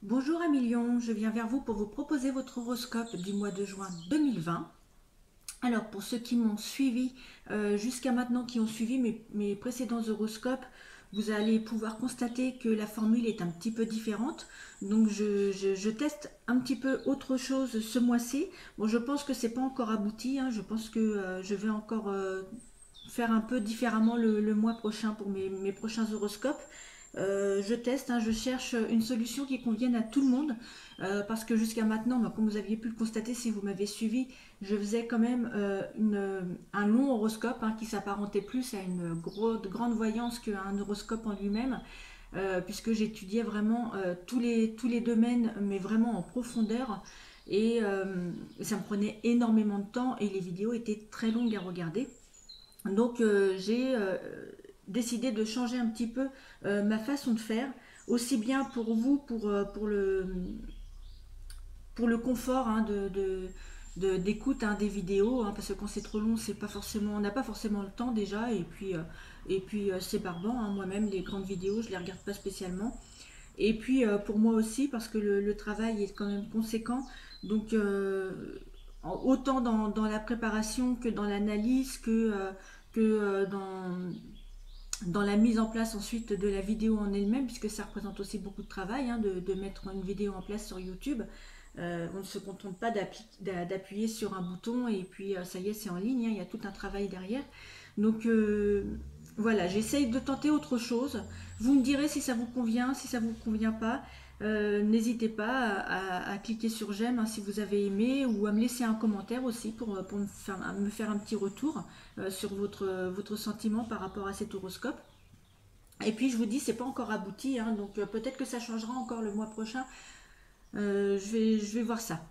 Bonjour Amis Lion, je viens vers vous pour vous proposer votre horoscope du mois de juin 2020. Alors pour ceux qui m'ont suivi jusqu'à maintenant, qui ont suivi mes précédents horoscopes, vous allez pouvoir constater que la formule est un petit peu différente. Donc je teste un petit peu autre chose ce mois-ci. Bon, je pense que c'est pas encore abouti, hein. Je pense que je vais encore faire un peu différemment le mois prochain pour mes prochains horoscopes. Je teste, hein, je cherche une solution qui convienne à tout le monde, parce que jusqu'à maintenant, bah, comme vous aviez pu le constater si vous m'avez suivi, je faisais quand même un long horoscope, hein, qui s'apparentait plus à une grande voyance qu'à un horoscope en lui-même, puisque j'étudiais vraiment tous les domaines, mais vraiment en profondeur. Et ça me prenait énormément de temps et les vidéos étaient très longues à regarder. Donc j'ai décidé de changer un petit peu ma façon de faire, aussi bien pour vous, pour le confort, hein, d'écoute, hein, des vidéos, hein, parce que quand c'est trop long, c'est pas forcément, on n'a pas forcément le temps déjà, et puis c'est barbant, hein, moi-même les grandes vidéos, je les regarde pas spécialement. Et puis pour moi aussi, parce que le travail est quand même conséquent, donc autant dans la préparation que dans l'analyse, que dans la mise en place ensuite de la vidéo en elle-même, puisque ça représente aussi beaucoup de travail, hein, de mettre une vidéo en place sur YouTube. On ne se contente pas d'appuyer sur un bouton et puis ça y est, c'est en ligne, hein, il y a tout un travail derrière. Donc voilà, j'essaye de tenter autre chose. Vous me direz si ça vous convient, si ça vous convient pas. N'hésitez pas à cliquer sur j'aime, hein, si vous avez aimé, ou à me laisser un commentaire aussi pour me faire un petit retour sur votre sentiment par rapport à cet horoscope. Et puis je vous dis, c'est pas encore abouti, hein, donc peut-être que ça changera encore le mois prochain. Je vais voir ça.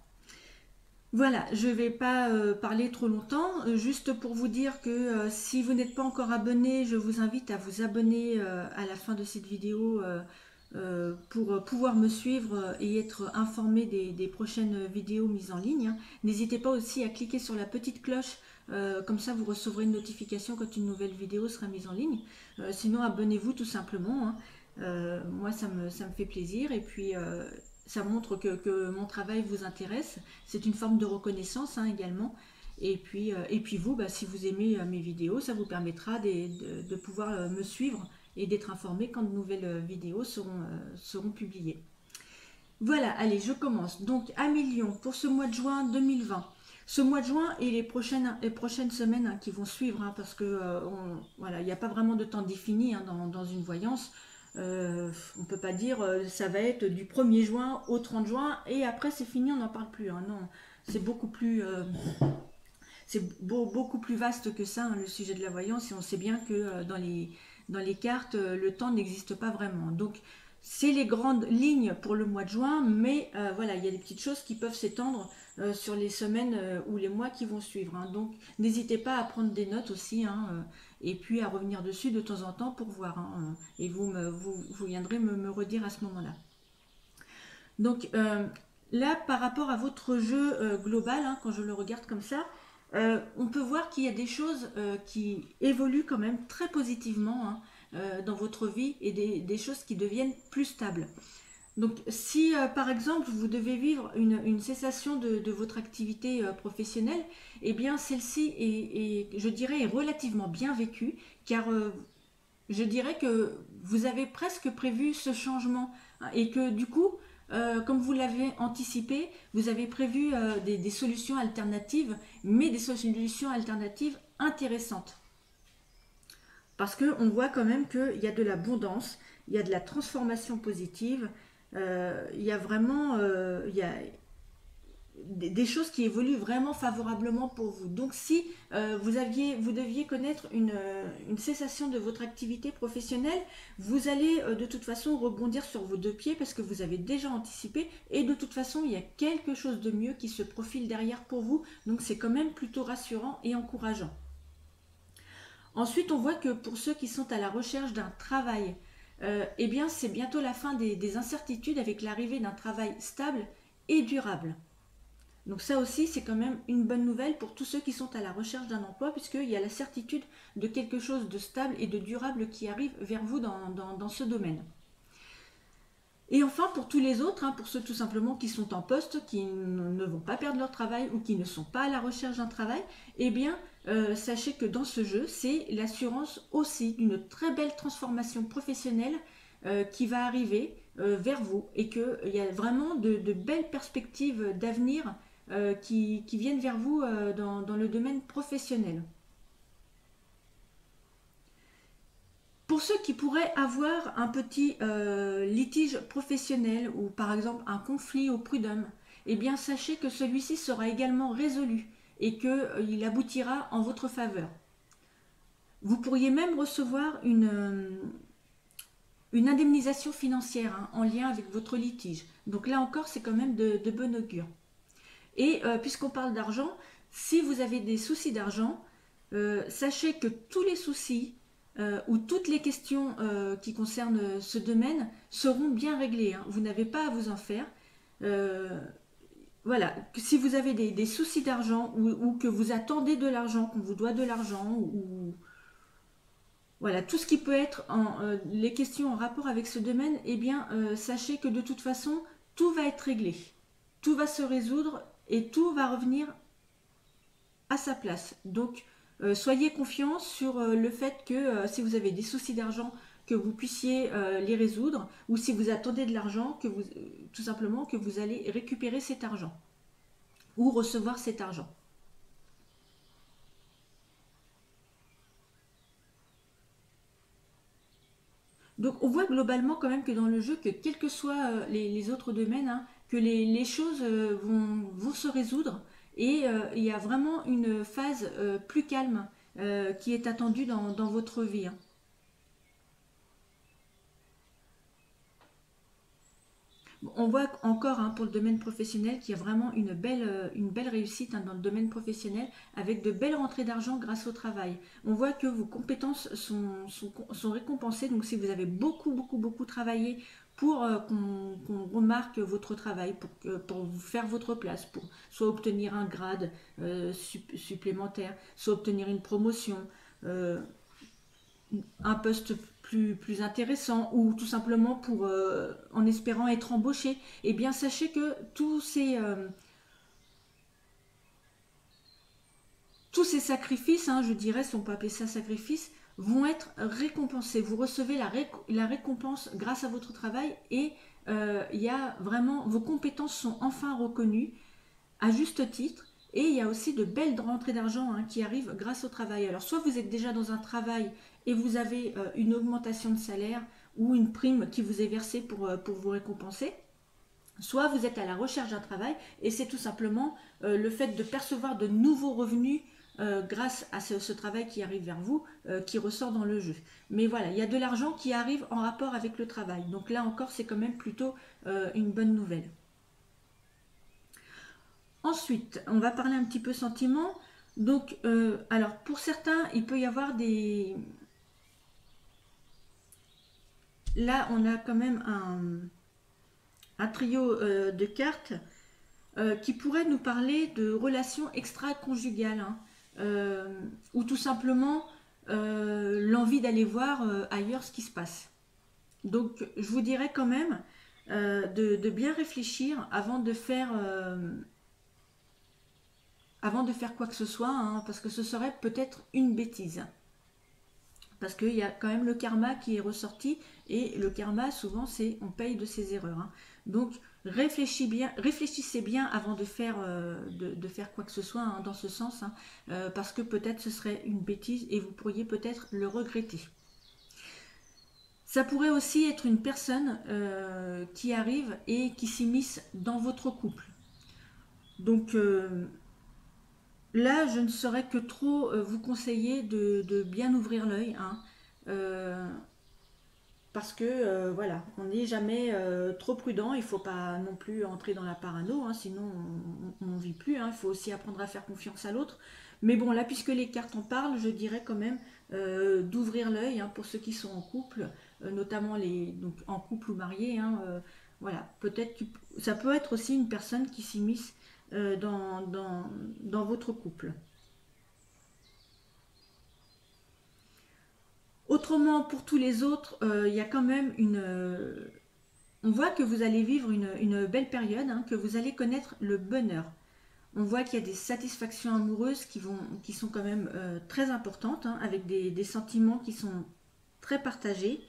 Voilà, je ne vais pas parler trop longtemps, juste pour vous dire que si vous n'êtes pas encore abonné, je vous invite à vous abonner à la fin de cette vidéo, pour pouvoir me suivre et être informé des prochaines vidéos mises en ligne, hein. N'hésitez pas aussi à cliquer sur la petite cloche, comme ça vous recevrez une notification quand une nouvelle vidéo sera mise en ligne. Sinon abonnez-vous tout simplement, hein. Moi ça me fait plaisir, et puis ça montre que mon travail vous intéresse. C'est une forme de reconnaissance, hein, également. Et puis vous, bah, si vous aimez mes vidéos, ça vous permettra de pouvoir me suivre et d'être informé quand de nouvelles vidéos seront publiées. Voilà, allez, je commence. Donc, à million pour ce mois de juin 2020. Ce mois de juin et les prochaines semaines, hein, qui vont suivre, hein, parce que voilà, il n'y a pas vraiment de temps défini, hein, dans une voyance. On ne peut pas dire ça va être du 1er juin au 30 juin et après c'est fini, on n'en parle plus, hein. Non, c'est beaucoup plus, beaucoup plus vaste que ça, hein, le sujet de la voyance, et on sait bien que dans les cartes, le temps n'existe pas vraiment. Donc c'est les grandes lignes pour le mois de juin, mais voilà, il y a des petites choses qui peuvent s'étendre sur les semaines ou les mois qui vont suivre, hein. Donc n'hésitez pas à prendre des notes aussi, hein, et puis à revenir dessus de temps en temps pour voir, hein, et vous viendrez me redire à ce moment-là. Donc là, par rapport à votre jeu global, hein, quand je le regarde comme ça, on peut voir qu'il y a des choses qui évoluent quand même très positivement, hein, dans votre vie, et des choses qui deviennent plus stables. Donc si par exemple vous devez vivre une cessation de votre activité professionnelle, eh bien celle-ci je dirais, est relativement bien vécue, car je dirais que vous avez presque prévu ce changement, hein, et que du coup, comme vous l'avez anticipé, vous avez prévu des solutions alternatives, mais des solutions alternatives intéressantes. Parce qu'on voit quand même qu'il y a de l'abondance, il y a de la transformation positive, il y a vraiment il y a des choses qui évoluent vraiment favorablement pour vous. Donc si vous deviez connaître une cessation de votre activité professionnelle, vous allez de toute façon rebondir sur vos deux pieds, parce que vous avez déjà anticipé, et de toute façon il y a quelque chose de mieux qui se profile derrière pour vous. Donc c'est quand même plutôt rassurant et encourageant. Ensuite, on voit que pour ceux qui sont à la recherche d'un travail, eh bien c'est bientôt la fin des incertitudes, avec l'arrivée d'un travail stable et durable. Donc ça aussi, c'est quand même une bonne nouvelle pour tous ceux qui sont à la recherche d'un emploi, puisqu'il y a la certitude de quelque chose de stable et de durable qui arrive vers vous dans ce domaine. Et enfin, pour tous les autres, hein, pour ceux tout simplement qui sont en poste, qui ne vont pas perdre leur travail ou qui ne sont pas à la recherche d'un travail, eh bien, sachez que dans ce jeu, c'est l'assurance aussi d'une très belle transformation professionnelle qui va arriver vers vous et qu'il y a vraiment de belles perspectives d'avenir qui viennent vers vous dans le domaine professionnel. Pour ceux qui pourraient avoir un petit litige professionnel ou par exemple un conflit au prud'homme, eh bien sachez que celui-ci sera également résolu et qu'il aboutira en votre faveur. Vous pourriez même recevoir une indemnisation financière hein, en lien avec votre litige. Donc là encore, c'est quand même de bon augure. Et puisqu'on parle d'argent, si vous avez des soucis d'argent, sachez que tous les soucis ou toutes les questions qui concernent ce domaine seront bien réglées. Hein. Vous n'avez pas à vous en faire. Euh, voilà, si vous avez des soucis d'argent ou que vous attendez de l'argent, qu'on vous doit de l'argent, ou voilà, tout ce qui peut être les questions en rapport avec ce domaine, eh bien, sachez que de toute façon, tout va être réglé. Tout va se résoudre et tout va revenir à sa place. Donc, soyez confiants sur le fait que si vous avez des soucis d'argent, que vous puissiez les résoudre, ou si vous attendez de l'argent, que vous, tout simplement que vous allez récupérer cet argent ou recevoir cet argent. Donc on voit globalement quand même que dans le jeu, que quels que soient les autres domaines, hein, que les choses vont se résoudre et il y a vraiment une phase plus calme qui est attendue dans votre vie. Hein. On voit encore hein, pour le domaine professionnel qu'il y a vraiment une belle réussite hein, dans le domaine professionnel avec de belles rentrées d'argent grâce au travail. On voit que vos compétences sont récompensées. Donc si vous avez beaucoup travaillé pour qu'on remarque votre travail, pour vous faire votre place, pour soit obtenir un grade supplémentaire, soit obtenir une promotion, euh, un poste plus intéressant ou tout simplement pour en espérant être embauché, eh bien sachez que tous ces sacrifices, hein, je dirais, si on peut appeler ça sacrifice, vont être récompensés. Vous recevez la récompense grâce à votre travail et il y a vraiment vos compétences sont enfin reconnues à juste titre. Et il y a aussi de belles rentrées d'argent hein, qui arrivent grâce au travail. Alors soit vous êtes déjà dans un travail et vous avez une augmentation de salaire ou une prime qui vous est versée pour vous récompenser, soit vous êtes à la recherche d'un travail et c'est tout simplement le fait de percevoir de nouveaux revenus grâce à ce travail qui arrive vers vous, qui ressort dans le jeu. Mais voilà, il y a de l'argent qui arrive en rapport avec le travail. Donc là encore, c'est quand même plutôt une bonne nouvelle. Ensuite, on va parler un petit peu sentiment. Donc, alors pour certains, il peut y avoir des... Là, on a quand même un trio de cartes qui pourrait nous parler de relations extra-conjugales, hein, ou tout simplement l'envie d'aller voir ailleurs ce qui se passe. Donc, je vous dirais quand même de bien réfléchir avant de faire quoi que ce soit, hein, parce que ce serait peut-être une bêtise. Parce qu'il y a quand même le karma qui est ressorti, et le karma, souvent, c'est on paye de ses erreurs. Hein. Donc, réfléchissez bien avant de faire quoi que ce soit hein, dans ce sens, hein, parce que peut-être ce serait une bêtise et vous pourriez peut-être le regretter. Ça pourrait aussi être une personne qui arrive et qui s'immisce dans votre couple. Donc, là, je ne saurais que trop vous conseiller de bien ouvrir l'œil, hein, euh, parce que voilà, on n'est jamais trop prudent. Il ne faut pas non plus entrer dans la parano, hein, sinon on ne vit plus. Hein. Il faut aussi apprendre à faire confiance à l'autre. Mais bon, là, puisque les cartes en parlent, je dirais quand même d'ouvrir l'œil hein, pour ceux qui sont en couple, notamment donc, en couple ou mariés. Hein, voilà, peut-être que ça peut être aussi une personne qui s'immisce dans votre couple. Autrement, pour tous les autres, il y a quand même On voit que vous allez vivre une belle période, hein, que vous allez connaître le bonheur. On voit qu'il y a des satisfactions amoureuses qui sont quand même très importantes, hein, avec des sentiments qui sont très partagés.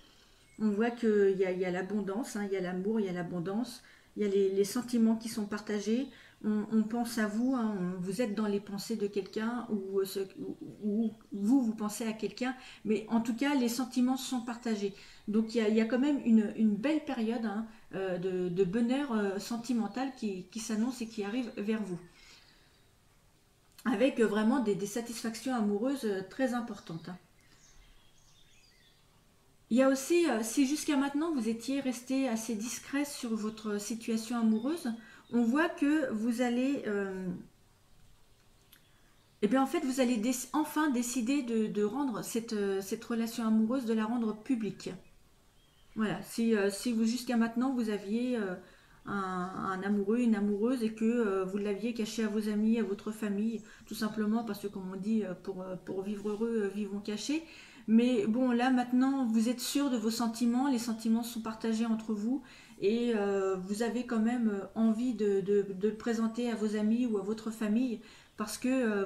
On voit qu'il y a l'abondance, hein, il y a l'amour, il y a l'abondance, il y a les sentiments qui sont partagés. On pense à vous, hein, vous êtes dans les pensées de quelqu'un ou vous pensez à quelqu'un, mais en tout cas, les sentiments sont partagés. Donc il y a quand même une belle période, hein, de bonheur sentimental qui s'annonce et qui arrive vers vous, avec vraiment des satisfactions amoureuses très importantes, hein. Il y a aussi, si jusqu'à maintenant vous étiez resté assez discret sur votre situation amoureuse, on voit que vous allez, eh bien en fait, vous allez enfin décider de rendre cette relation amoureuse, de la rendre publique. Voilà, si vous jusqu'à maintenant vous aviez un amoureux, une amoureuse et que vous l'aviez caché à vos amis, à votre famille, tout simplement parce que comme on dit, pour vivre heureux, vivons cachés. Mais bon, là maintenant, vous êtes sûr de vos sentiments, les sentiments sont partagés entre vous et vous avez quand même envie de le présenter à vos amis ou à votre famille parce que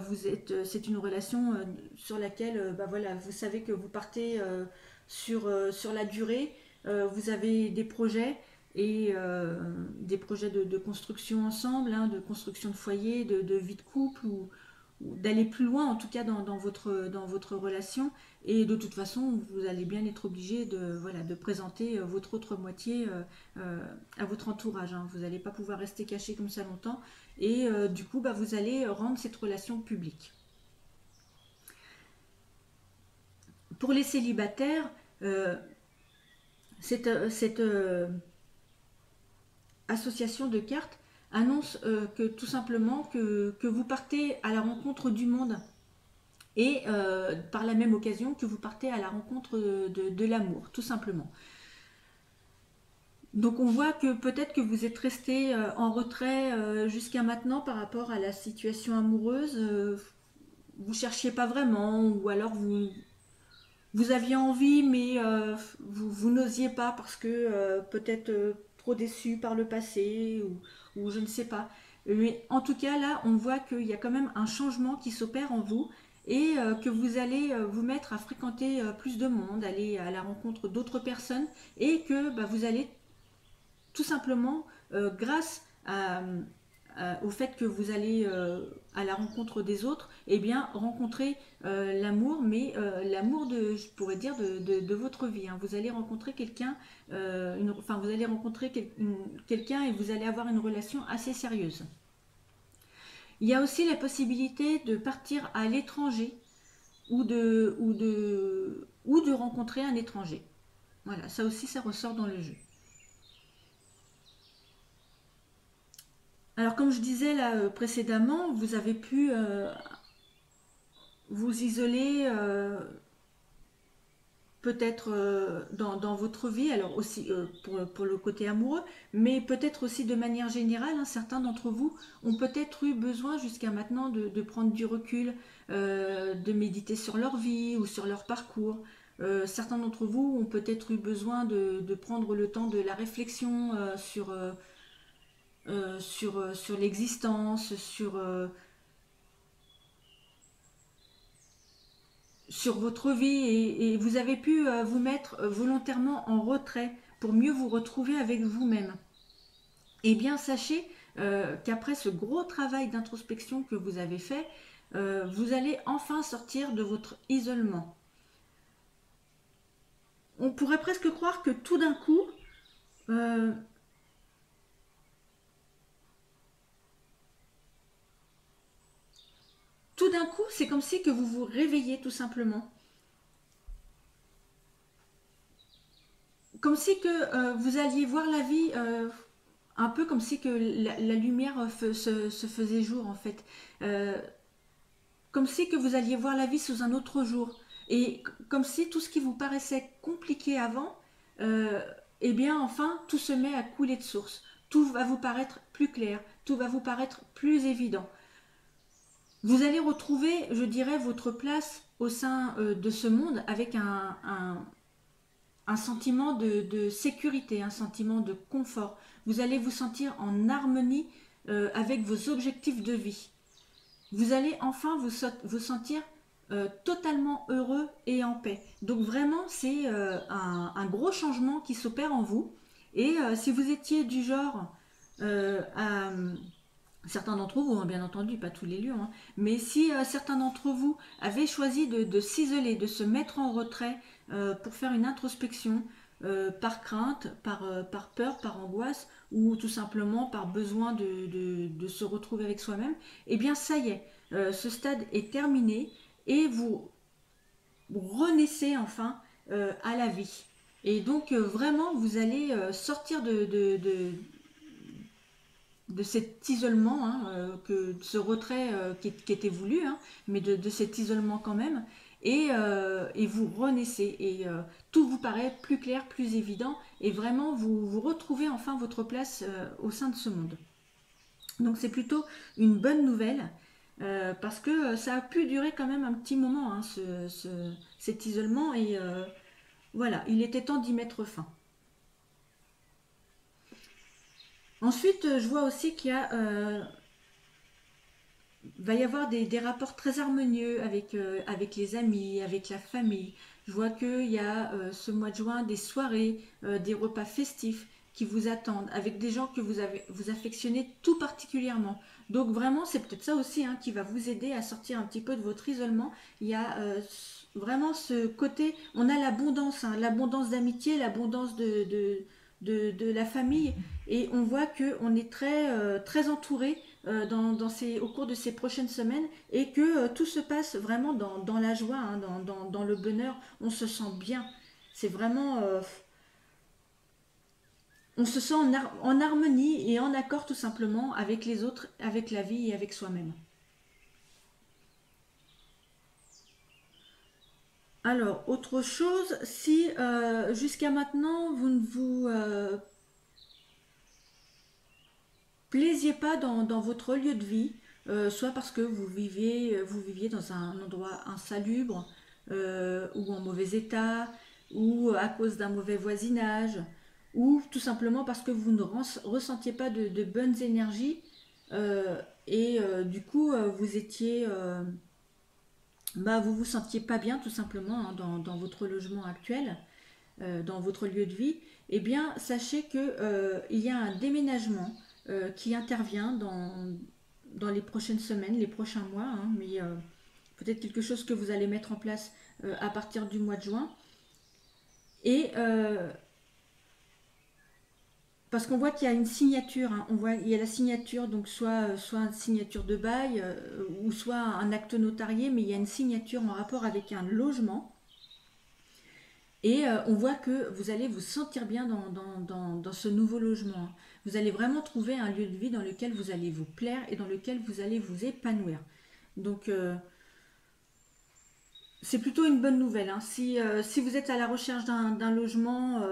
c'est une relation sur laquelle, bah voilà, vous savez que vous partez sur la durée, vous avez des projets et des projets de construction ensemble, hein, de construction de foyer, de vie de couple ou d'aller plus loin en tout cas dans votre relation. Et de toute façon, vous allez bien être obligé voilà, de présenter votre autre moitié à votre entourage, hein. Vous n'allez pas pouvoir rester caché comme ça longtemps. Et du coup, bah, vous allez rendre cette relation publique. Pour les célibataires, euh, cette association de cartes annonce que tout simplement que vous partez à la rencontre du monde et par la même occasion que vous partez à la rencontre de l'amour, tout simplement. Donc on voit que peut-être que vous êtes resté en retrait jusqu'à maintenant par rapport à la situation amoureuse. Vous cherchiez pas vraiment, ou alors vous aviez envie, mais vous n'osiez pas parce que peut-être trop déçu par le passé, ou je ne sais pas. Mais en tout cas, là, on voit qu'il y a quand même un changement qui s'opère en vous et que vous allez vous mettre à fréquenter plus de monde, aller à la rencontre d'autres personnes et que bah, vous allez tout simplement, grâce au fait que vous allez à la rencontre des autres, eh bien rencontrer l'amour, mais l'amour je pourrais dire de votre vie, hein. Vous allez rencontrer quelqu'un, enfin vous allez rencontrer quelqu'un et vous allez avoir une relation assez sérieuse. Il y a aussi la possibilité de partir à l'étranger ou de rencontrer un étranger. Voilà, ça aussi ça ressort dans le jeu. Alors comme je disais là précédemment, vous avez pu vous isoler peut-être dans votre vie, alors aussi pour le côté amoureux, mais peut-être aussi de manière générale, hein, certains d'entre vous ont peut-être eu besoin jusqu'à maintenant de prendre du recul, de méditer sur leur vie ou sur leur parcours. Certains d'entre vous ont peut-être eu besoin de prendre le temps de la réflexion sur l'existence, sur votre vie et vous avez pu vous mettre volontairement en retrait pour mieux vous retrouver avec vous-même. Eh bien, sachez qu'après ce gros travail d'introspection que vous avez fait, vous allez enfin sortir de votre isolement. On pourrait presque croire que euh, tout d'un coup, c'est comme si que vous vous réveillez tout simplement. Comme si que vous alliez voir la vie un peu comme si que la lumière se faisait jour en fait. Euh, Comme si que vous alliez voir la vie sous un autre jour. Et comme si tout ce qui vous paraissait compliqué avant, euh, eh bien enfin tout se met à couler de source. Tout va vous paraître plus clair, tout va vous paraître plus évident. Vous allez retrouver, je dirais, votre place au sein de ce monde avec un sentiment de sécurité, un sentiment de confort. Vous allez vous sentir en harmonie avec vos objectifs de vie. Vous allez enfin vous sentir totalement heureux et en paix. Donc vraiment, c'est un gros changement qui s'opère en vous. Et si vous étiez du genre à certains d'entre vous, hein, bien entendu, pas tous les lions, hein, mais si certains d'entre vous avaient choisi de s'isoler, de se mettre en retrait pour faire une introspection, par crainte, par peur, par angoisse, ou tout simplement par besoin de se retrouver avec soi-même, eh bien ça y est, ce stade est terminé et vous renaissez enfin à la vie. Et donc vraiment, vous allez sortir de cet isolement, hein, de ce retrait qui était voulu, hein, mais de cet isolement quand même, et vous renaissez, et tout vous paraît plus clair, plus évident, et vraiment vous retrouvez enfin votre place au sein de ce monde. Donc c'est plutôt une bonne nouvelle, parce que ça a pu durer quand même un petit moment, hein, cet isolement, et voilà, il était temps d'y mettre fin. Ensuite, je vois aussi qu'il y a va y avoir des rapports très harmonieux avec les amis, avec la famille. Je vois qu'il y a ce mois de juin des soirées, des repas festifs qui vous attendent, avec des gens que vous affectionnez tout particulièrement. Donc vraiment, c'est peut-être ça aussi, hein, qui va vous aider à sortir un petit peu de votre isolement. Il y a vraiment ce côté, on a l'abondance, hein, l'abondance d'amitié, l'abondance de la famille, et on voit qu'on est très entouré au cours de ces prochaines semaines, et que tout se passe vraiment dans la joie, hein, dans le bonheur. On se sent bien. C'est vraiment. On se sent en harmonie et en accord tout simplement avec les autres, avec la vie et avec soi-même. Alors, autre chose, si jusqu'à maintenant vous ne vous plaisiez pas dans votre lieu de vie, soit parce que vous viviez dans un endroit insalubre, ou en mauvais état, ou à cause d'un mauvais voisinage, ou tout simplement parce que vous ne ressentiez pas de bonnes énergies, et du coup vous vous sentiez pas bien tout simplement, hein, dans votre logement actuel, dans votre lieu de vie. Eh bien sachez que il y a un déménagement qui intervient dans les prochaines semaines, les prochains mois, hein, mais peut-être quelque chose que vous allez mettre en place à partir du mois de juin. Et parce qu'on voit qu'il y a une signature, hein, il y a la signature, donc soit une signature de bail, ou soit un acte notarié, mais il y a une signature en rapport avec un logement. Et on voit que vous allez vous sentir bien dans ce nouveau logement. Vous allez vraiment trouver un lieu de vie dans lequel vous allez vous plaire et dans lequel vous allez vous épanouir. Donc c'est plutôt une bonne nouvelle, hein. Si vous êtes à la recherche d'un logement,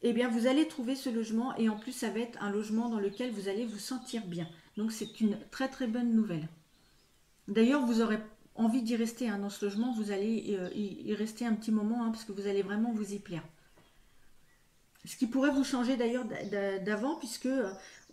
eh bien vous allez trouver ce logement, et en plus ça va être un logement dans lequel vous allez vous sentir bien. Donc c'est une très très bonne nouvelle. D'ailleurs, vous aurez envie d'y rester, hein, dans ce logement. Vous allez y rester un petit moment, hein, parce que vous allez vraiment vous y plaire. Ce qui pourrait vous changer d'ailleurs d'avant, puisque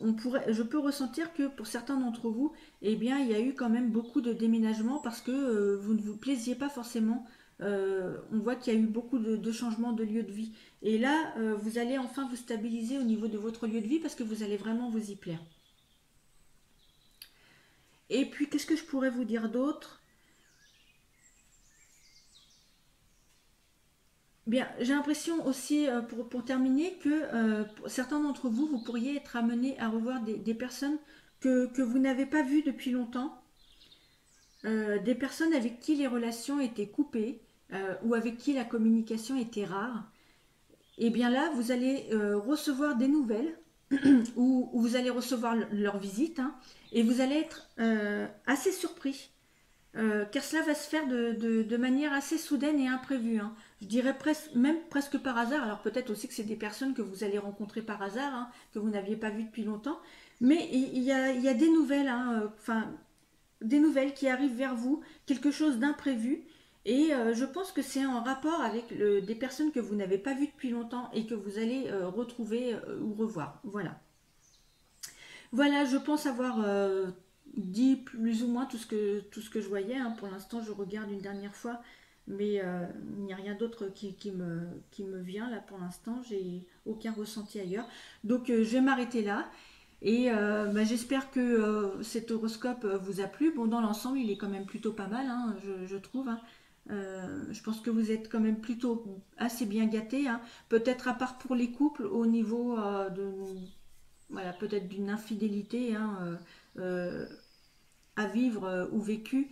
je peux ressentir que pour certains d'entre vous, eh bien, il y a eu quand même beaucoup de déménagements parce que vous ne vous plaisiez pas forcément. On voit qu'il y a eu beaucoup de changements de lieu de vie. Et là, vous allez enfin vous stabiliser au niveau de votre lieu de vie parce que vous allez vraiment vous y plaire. Et puis, qu'est-ce que je pourrais vous dire d'autre? Bien, j'ai l'impression aussi, pour terminer, que pour certains d'entre vous, vous pourriez être amenés à revoir des personnes que vous n'avez pas vues depuis longtemps, des personnes avec qui les relations étaient coupées, ou avec qui la communication était rare. Et bien là, vous allez recevoir des nouvelles, ou vous allez recevoir leur visite, hein, et vous allez être assez surpris, car cela va se faire de manière assez soudaine et imprévue, hein. Je dirais même presque par hasard. Alors peut-être aussi que c'est des personnes que vous allez rencontrer par hasard, hein, que vous n'aviez pas vues depuis longtemps. Mais il y a des nouvelles, hein, enfin, des nouvelles qui arrivent vers vous, quelque chose d'imprévu. Et je pense que c'est en rapport avec des personnes que vous n'avez pas vues depuis longtemps et que vous allez retrouver ou revoir. Voilà. Voilà, je pense avoir dit plus ou moins tout ce que je voyais, hein. Pour l'instant, je regarde une dernière fois, mais il n'y a rien d'autre qui me vient là pour l'instant. J'ai aucun ressenti ailleurs. Donc, je vais m'arrêter là. Et bah, j'espère que cet horoscope vous a plu. Bon, dans l'ensemble, il est quand même plutôt pas mal, hein, je trouve, hein. Je pense que vous êtes quand même plutôt assez bien gâtés, hein. Peut-être à part pour les couples, au niveau voilà, peut-être d'une infidélité, hein, euh, à vivre ou vécu.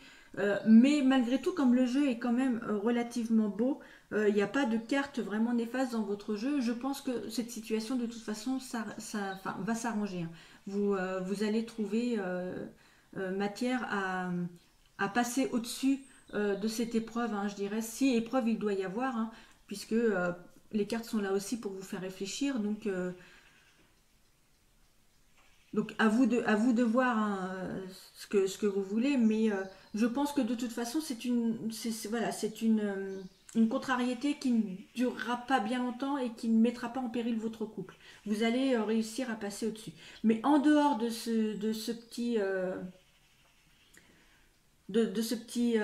Mais malgré tout, comme le jeu est quand même relativement beau, il n'y a pas de carte vraiment néfaste dans votre jeu. Je pense que cette situation, de toute façon, enfin, va s'arranger, hein. Vous allez trouver matière à passer au-dessus de cette épreuve, hein, je dirais. Si épreuve il doit y avoir, hein, puisque les cartes sont là aussi pour vous faire réfléchir. Donc à vous de voir, hein, ce que vous voulez, mais je pense que de toute façon voilà, c'est une contrariété qui ne durera pas bien longtemps et qui ne mettra pas en péril votre couple. Vous allez réussir à passer au-dessus. Mais en dehors de ce petit, de ce petit,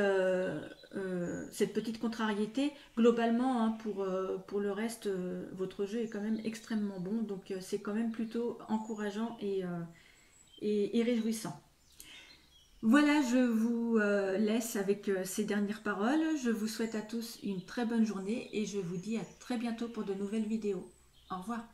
cette petite contrariété, globalement, hein, pour le reste, votre jeu est quand même extrêmement bon, donc c'est quand même plutôt encourageant et réjouissant. Voilà, je vous laisse avec ces dernières paroles. Je vous souhaite à tous une très bonne journée et je vous dis à très bientôt pour de nouvelles vidéos. Au revoir.